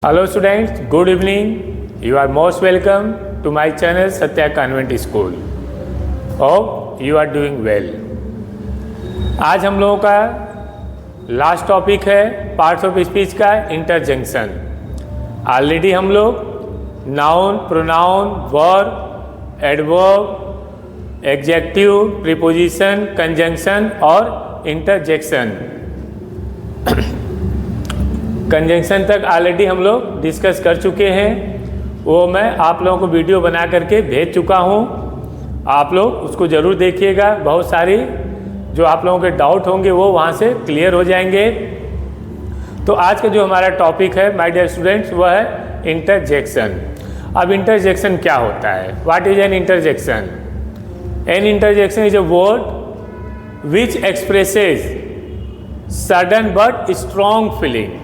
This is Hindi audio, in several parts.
Hello students, good evening. You are most welcome to my channel Satya Convent School. Hope you are doing well. आज हम लोगों का लास्ट टॉपिक है पार्ट्स ऑफ स्पीच का इंटरजेक्शन। ऑलरेडी हम लोग noun, pronoun, verb, adverb, adjective, preposition, conjunction और इंटरजेक्शन कंजंक्शन तक ऑलरेडी हम लोग डिस्कस कर चुके हैं। वो मैं आप लोगों को वीडियो बना करके भेज चुका हूँ। आप लोग उसको ज़रूर देखिएगा। बहुत सारी जो आप लोगों के डाउट होंगे वो वहाँ से क्लियर हो जाएंगे। तो आज का जो हमारा टॉपिक है माय डियर स्टूडेंट्स वह है इंटरजेक्शन। अब इंटरजेक्शन क्या होता है? What is an interjection? An interjection is a word which expresses sudden but strong feeling.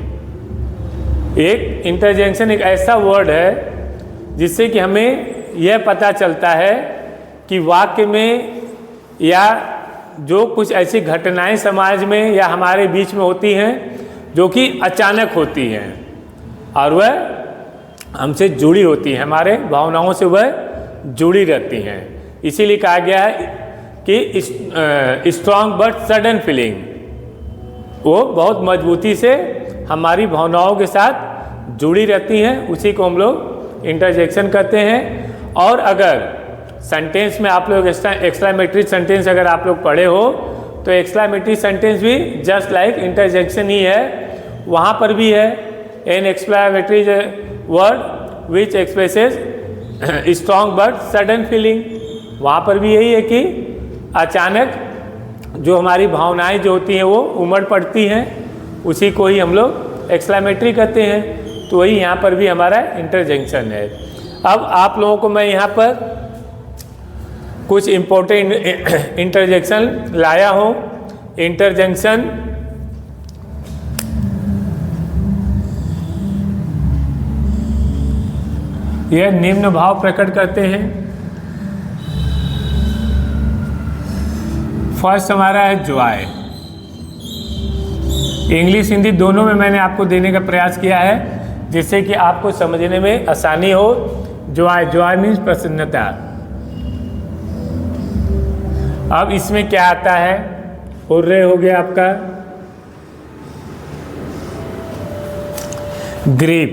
एक इंटरजेक्शन एक ऐसा वर्ड है जिससे कि हमें यह पता चलता है कि वाक्य में या जो कुछ ऐसी घटनाएं समाज में या हमारे बीच में होती हैं जो कि अचानक होती हैं और वह हमसे जुड़ी होती हैं, हमारे भावनाओं से वह जुड़ी रहती हैं। इसीलिए कहा गया है कि स्ट्रॉन्ग बट सडन फीलिंग, वो बहुत मजबूती से हमारी भावनाओं के साथ जुड़ी रहती हैं। उसी को हम लोग इंटरजेक्शन कहते हैं। और अगर सेंटेंस में आप लोग एक्सक्लेमेटरी सेंटेंस अगर आप लोग पढ़े हो तो एक्सक्लेमेटरी सेंटेंस भी जस्ट लाइक इंटरजेक्शन ही है। वहाँ पर भी है an exclamatory word which expresses strong but sudden feeling. वहाँ पर भी यही है कि अचानक जो हमारी भावनाएं जो होती हैं वो उमड़ पड़ती हैं, उसी को ही हम लोग एक्सक्लेमेटरी कहते हैं। तो वही यहाँ पर भी हमारा इंटरजेक्शन है। अब आप लोगों को मैं यहाँ पर कुछ इम्पोर्टेंट इंटरजेक्शन लाया हूँ। इंटरजेक्शन यह निम्न भाव प्रकट करते हैं। फर्स्ट हमारा है जॉय। इंग्लिश हिंदी दोनों में मैंने आपको देने का प्रयास किया है जिससे कि आपको समझने में आसानी हो। जॉय, जॉय मीन्स प्रसन्नता। अब इसमें क्या आता है? हुर्रे हो गया आपका। ग्रीफ,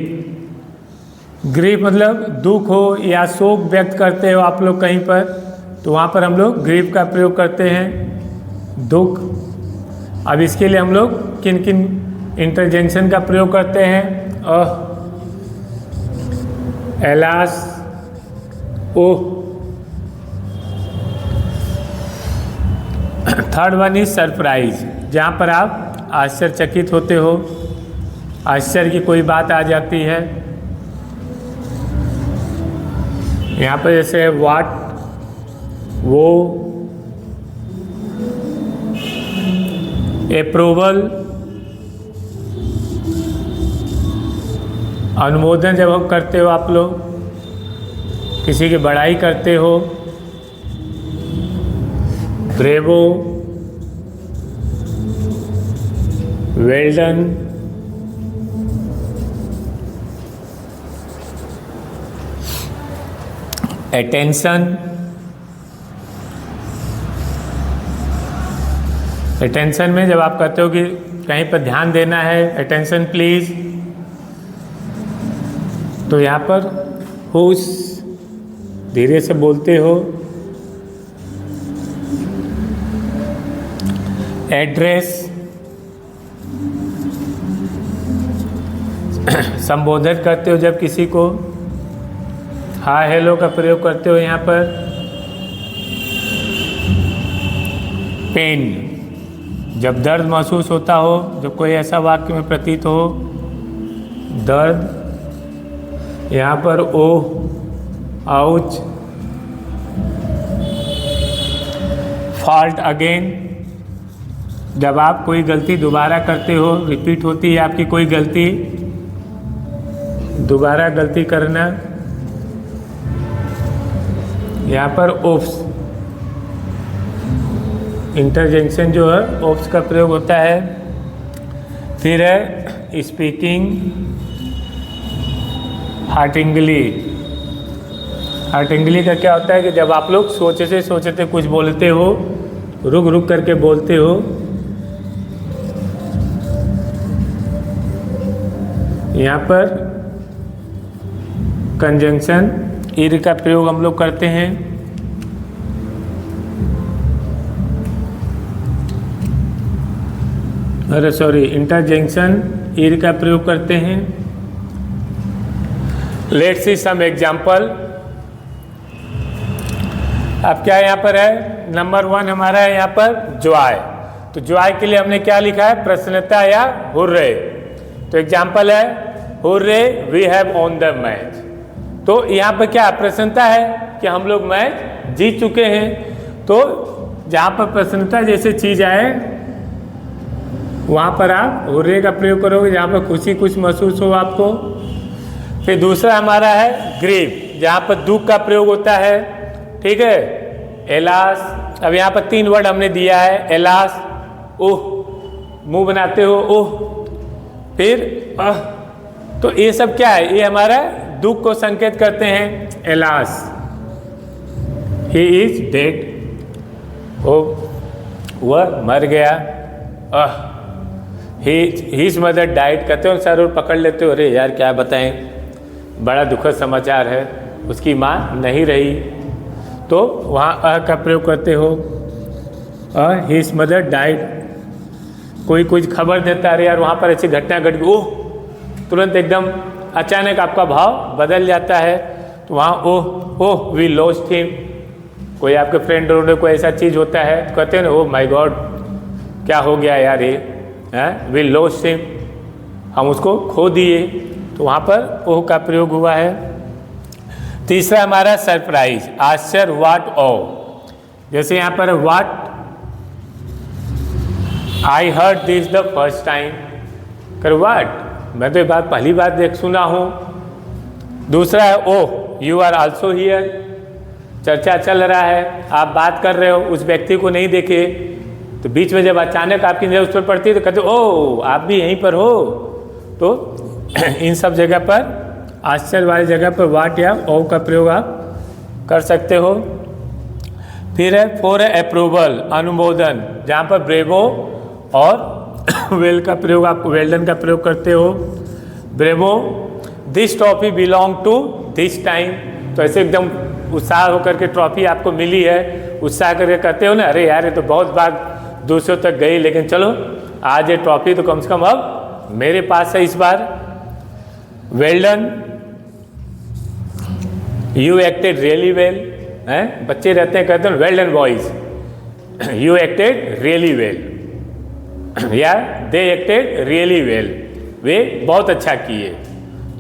ग्रीफ मतलब दुख हो या शोक व्यक्त करते हो आप लोग कहीं पर, तो वहाँ पर हम लोग ग्रीफ का प्रयोग करते हैं, दुख। अब इसके लिए हम लोग किन किन इंटरजेक्शन का प्रयोग करते हैं? Alas, oh. Third one is surprise, जहाँ पर आप आश्चर्यचकित होते हो, आश्चर्य की कोई बात आ जाती है। यहाँ पर जैसे है व्हाट, वो। अप्रूवल, अनुमोदन जब हम करते हो आप लोग, किसी की बड़ाई करते हो। Bravo, well done. Attention, attention में जब आप कहते हो कि कहीं पर ध्यान देना है, अटेंशन प्लीज, तो यहाँ पर होश, धीरे से बोलते हो। एड्रेस, संबोधित करते हो जब किसी को, हाय हेलो का प्रयोग करते हो यहाँ पर। पेन, जब दर्द महसूस होता हो, जब कोई ऐसा वाक्य में प्रतीत हो दर्द, यहाँ पर ओह, आउच। फॉल्ट अगेन, जब आप कोई गलती दोबारा करते हो, रिपीट होती है आपकी कोई गलती, दोबारा गलती करना। यहाँ पर ओफ्स, इंटरजेक्शन जो है ओफ्स का प्रयोग होता है। फिर है स्पीकिंग, हार्टिंगली। हार्टिंगली का क्या होता है कि जब आप लोग सोचते कुछ बोलते हो, रुक रुक करके बोलते हो, यहाँ पर कंजंक्शन ईर का प्रयोग हम लोग करते हैं। अरे सॉरी, इंटरजेक्शन ईर का प्रयोग करते हैं। Let's see some example. अब क्या यहाँ पर है, नंबर 1 हमारा है यहाँ पर जॉय। तो जॉय के लिए हमने क्या लिखा है, प्रसन्नता या हुर्रे। तो एग्जाम्पल है hurray we have on the match. तो यहाँ पर क्या प्रसन्नता है कि हम लोग मैच जीत चुके हैं। तो जहाँ पर प्रसन्नता जैसे चीज आए वहाँ पर आप हुर्रे का प्रयोग करोगे, जहाँ पर खुशी कुछ महसूस हो आपको। फिर दूसरा हमारा है ग्रीव, जहाँ पर दुख का प्रयोग होता है, ठीक है। एलास, अब यहाँ पर 3 वर्ड हमने दिया है, एलास, ओह, मुंह बनाते हो ओह, फिर तो ये सब क्या है, ये हमारा दुख को संकेत करते हैं। एलास, ही इज डेड, वह मर गया। हिज मदर डाइट, कहते हो सर और पकड़ लेते हो, अरे यार क्या बताएं, बड़ा दुखद समाचार है, उसकी माँ नहीं रही। तो वहाँ का प्रयोग करते हो, हिज मदर डाइट। कोई कुछ खबर देता है, अरे यार वहाँ पर ऐसी घटना घट गई, ओह, तुरंत एकदम अचानक आपका भाव बदल जाता है। तो वहाँ ओह वी लॉस्ट हिम। कोई आपके फ्रेंड रोड में कोई ऐसा चीज़ होता है, कहते हैं ना, ओह माय गॉड क्या हो गया यार ये, वी लॉस्ट हिम, हम उसको खो दिए। तो वहाँ पर ओह का प्रयोग हुआ है। तीसरा हमारा सरप्राइज, आश्चर्य, व्हाट ओ। जैसे यहाँ पर what, I heard this the first time, कर व्हाट, मैं तो ये बात पहली बार सुना हूँ। दूसरा है oh you are also here, चर्चा चल रहा है, आप बात कर रहे हो, उस व्यक्ति को नहीं देखे, तो बीच में जब अचानक आपकी नजर उस पर पड़ती है तो कहते ओ आप भी यहीं पर हो। तो इन सब जगह पर, आश्चर्य वाली जगह पर वाट या ओ का प्रयोग आप कर सकते हो। फिर है 4 है अप्रूवल, अनुमोदन, जहाँ पर ब्रेवो और वेल का प्रयोग, आप वेल्डन का प्रयोग करते हो। Bravo, this trophy belong to this time, तो ऐसे एकदम उत्साह होकर के ट्रॉफी आपको मिली है, उत्साह करके कहते हो ना, अरे यार ये तो बहुत बार दूसरों तक गई, लेकिन चलो आज ये ट्रॉफी तो कम से कम अब मेरे पास है इस बार। Well done, you acted really well, हैं बच्चे रहते हैं कहते हैं well done boys, you acted really well, या दे एक्टेड रियली वेल, वे बहुत अच्छा किए।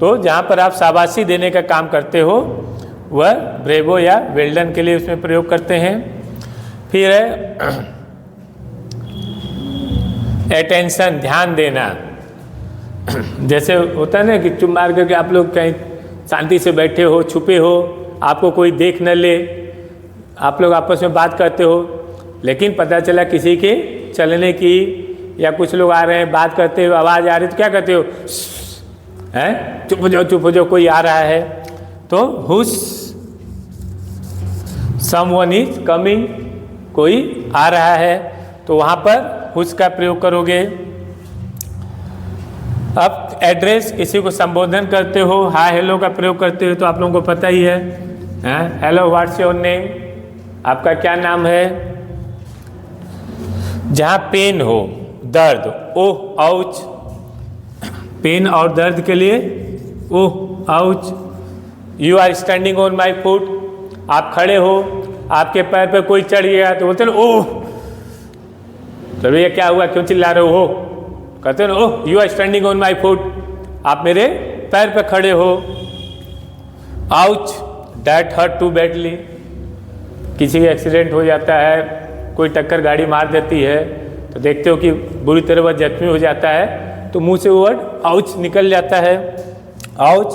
तो जहाँ पर आप शाबाशी देने का काम करते हो वह ब्रेवो या वेल्डन के लिए उसमें प्रयोग करते हैं। फिर है अटेंशन, ध्यान देना, जैसे होता है ना कि चुप मार करके आप लोग कहीं शांति से बैठे हो, छुपे हो, आपको कोई देख न ले, आप लोग आपस में बात करते हो, लेकिन पता चला किसी के चलने की या कुछ लोग आ रहे हैं बात करते हुए आवाज़ आ रही, तो क्या कहते हो, हैं चुप हो जाओ कोई आ रहा है। तो हुश, समवन इज कमिंग, कोई आ रहा है, तो वहाँ पर हुश का प्रयोग करोगे। अब एड्रेस, किसी को संबोधन करते हो, हाय हेलो का प्रयोग करते हो, तो आप लोगों को पता ही है, हेलो व्हाट्स योर नेम, आपका क्या नाम है। जहाँ पेन हो, दर्द, ओह आउच, पेन और दर्द के लिए oh ouch. You are standing on my foot, आप खड़े हो, आपके पैर पे कोई चढ़ गया तो बोलते ना ओह, तो भैया क्या हुआ, क्यों चिल्ला रहे हो, कहते हो ना oh you are standing on my foot, आप मेरे पैर पे खड़े हो। Ouch, that hurt too badly, किसी का एक्सीडेंट हो जाता है, कोई टक्कर गाड़ी मार देती है, तो देखते हो कि बुरी तरह वह जख्मी हो जाता है, तो मुंह से वर्ड आउच निकल जाता है। Ouch,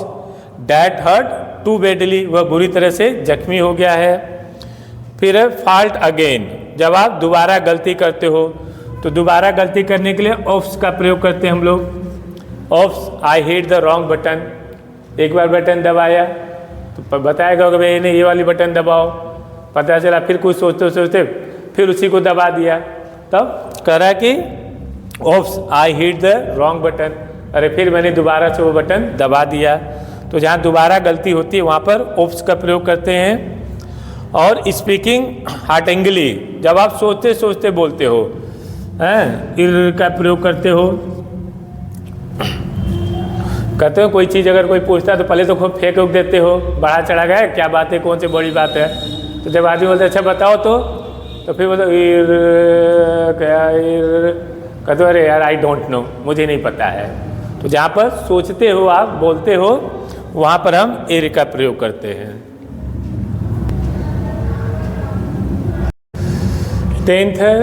that hurt too badly, वह बुरी तरह से जख्मी हो गया है। फिर है फॉल्ट अगेन, जब आप दोबारा गलती करते हो, तो दोबारा गलती करने के लिए ऑफ्स का प्रयोग करते हैं हम लोग। Offs, I hit the wrong button, एक बार बटन दबाया तो बताएगा कि भाई नहीं ये वाली बटन दबाओ, पता चला फिर कुछ सोचते सोचते फिर उसी को दबा दिया, तब कह रहा है कि oops I hit the wrong button, अरे फिर मैंने दोबारा से वो बटन दबा दिया। तो जहाँ दोबारा गलती होती है वहाँ पर ओप्स का प्रयोग करते हैं। और स्पीकिंग हार्टिंगली, जब आप सोचते सोचते बोलते हो, इर का प्रयोग करते हो। कहते हो कोई चीज़ अगर कोई पूछता है तो पहले तो खूब फेंक उक देते हो, बढ़ा चढ़ा गया क्या बात है, कौन सी बड़ी बात है। तो जब आदमी बोलते अच्छा बताओ तो फिर बोलते इर क्या इर, कहते हो अरे यार आई डोंट नो, मुझे नहीं पता है। तो जहाँ पर सोचते हो आप बोलते हो वहाँ पर हम एर का प्रयोग करते हैं। 10th है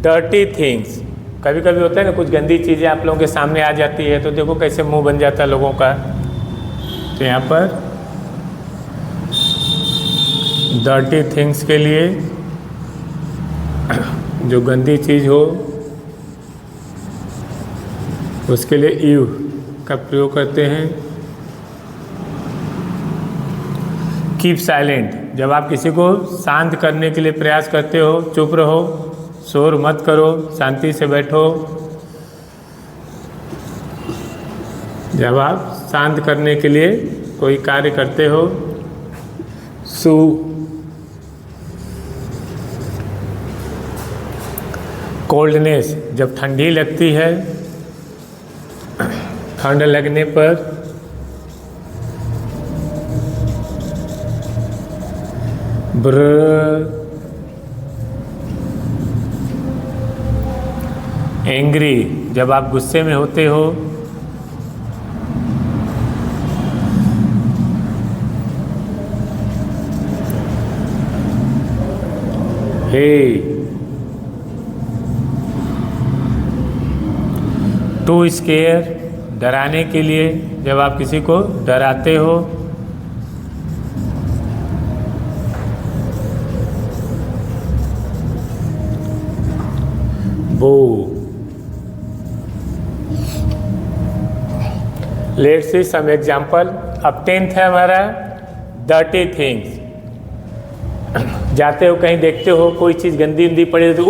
डर्टी थिंग्स। कभी कभी होता है ना कुछ गंदी चीज़ें आप लोगों के सामने आ जाती है तो देखो कैसे मुंह बन जाता है लोगों का। तो यहाँ पर डर्टी थिंग्स के लिए जो गंदी चीज़ हो उसके लिए यू का प्रयोग करते हैं। कीप साइलेंट, जब आप किसी को शांत करने के लिए प्रयास करते हो, चुप रहो, शोर मत करो, शांति से बैठो। जब आप शांत करने के लिए कोई कार्य करते हो, सू। कोल्डनेस, जब ठंडी लगती है, ठंड लगने पर ब्र। एंग्री, जब आप गुस्से में होते हो, हे। टू स्केयर, डराने के लिए, जब आप किसी को डराते हो। Boo. Let's see some example. अब 10th है हमारा डर्टी थिंग्स। जाते हो कहीं देखते हो कोई चीज़ गंदी उंदी पड़ी तो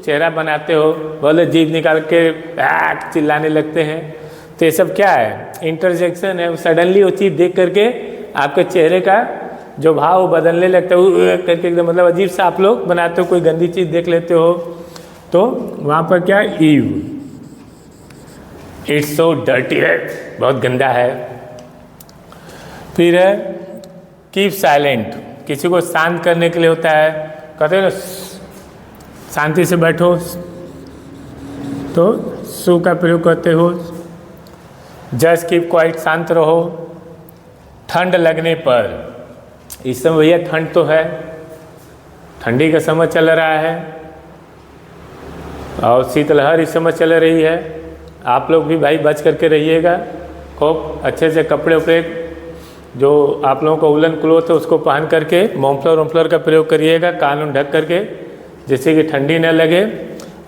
चेहरा बनाते हो, बोले जीभ निकाल के चिल्लाने लगते हैं। तो ये सब क्या है, इंटरजेक्शन है। सडनली वो चीज़ देख करके आपके चेहरे का जो भाव बदलने लगता है करके, एकदम मतलब अजीब सा आप लोग बनाते हो। कोई गंदी चीज़ देख लेते हो तो वहाँ पर क्या, ईव, इट्स सो डर्टी है, बहुत गंदा है। फिर है कीप साइलेंट, किसी को शांत करने के लिए होता है, कहते हैं ना शांति से बैठो, तो सू का प्रयोग करते हो। जस्ट कीप क्वाइट, शांत रहो। ठंड लगने पर, इस समय भैया ठंड तो है, ठंडी का समय चल रहा है और शीतलहर इस समय चल रही है। आप लोग भी भाई बच करके रहिएगा, खूब अच्छे से कपड़े उपड़े जो आप लोगों का उलन क्लोथ है उसको पहन करके मॉमफ्लर वॉमफ्लर का प्रयोग करिएगा, कान उन ढक करके, जिससे कि ठंडी न लगे।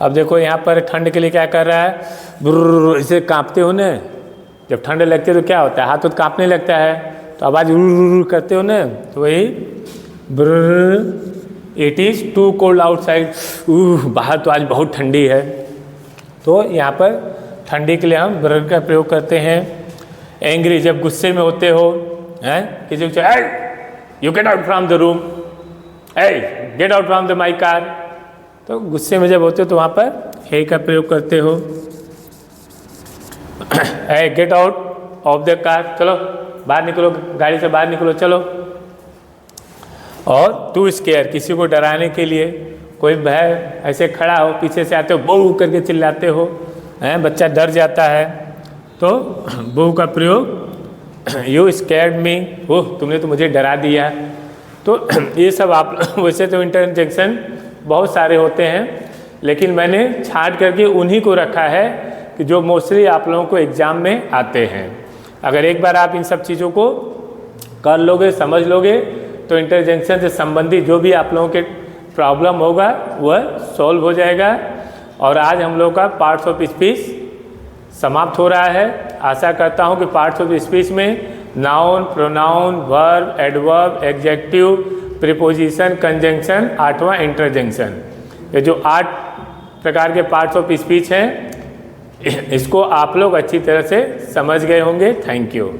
अब देखो यहाँ पर ठंड के लिए क्या कर रहा है, बुर्र, इसे काँपते हो ना, जब ठंड लगती है तो क्या होता है, हाथ उथ काँपने लगता है, तो आवाज़ करते हो ना, तो वही बुर्र। It is too cold outside, बाहर तो आज बहुत ठंडी है। तो यहाँ पर ठंडी के लिए हम ब्रर का प्रयोग करते हैं। एंग्री, जब गुस्से में होते हो, हैं किसी को you get out from the room, get out from the my car, तो गुस्से में जब होते हो तो वहाँ पर हे का प्रयोग करते हो। Get out of the car, चलो बाहर निकलो, गाड़ी से बाहर निकलो, चलो। और टू स्केयर, किसी को डराने के लिए, कोई भय ऐसे खड़ा हो, पीछे से आते हो बू करके चिल्लाते हो, हैं बच्चा डर जाता है, तो बू का प्रयोग, यू स्कैर्ड मी, ओह तुमने तो मुझे डरा दिया। तो ये सब आप वैसे तो इंटरजेक्शन बहुत सारे होते हैं, लेकिन मैंने छांट करके उन्हीं को रखा है कि जो मोस्टली आप लोगों को एग्ज़ाम में आते हैं। अगर एक बार आप इन सब चीज़ों को कर लोगे, समझ लोगे, तो इंटरजेक्शन से संबंधित जो भी आप लोगों के प्रॉब्लम होगा वह सॉल्व हो जाएगा। और आज हम लोग का पार्ट्स ऑफ स्पीच समाप्त हो रहा है। आशा करता हूँ कि पार्ट्स ऑफ स्पीच में noun, pronoun, verb, adverb, adjective, preposition, conjunction, 8वां इंटरजेक्शन, ये जो 8 प्रकार के पार्ट्स ऑफ स्पीच हैं इसको आप लोग अच्छी तरह से समझ गए होंगे। Thank you.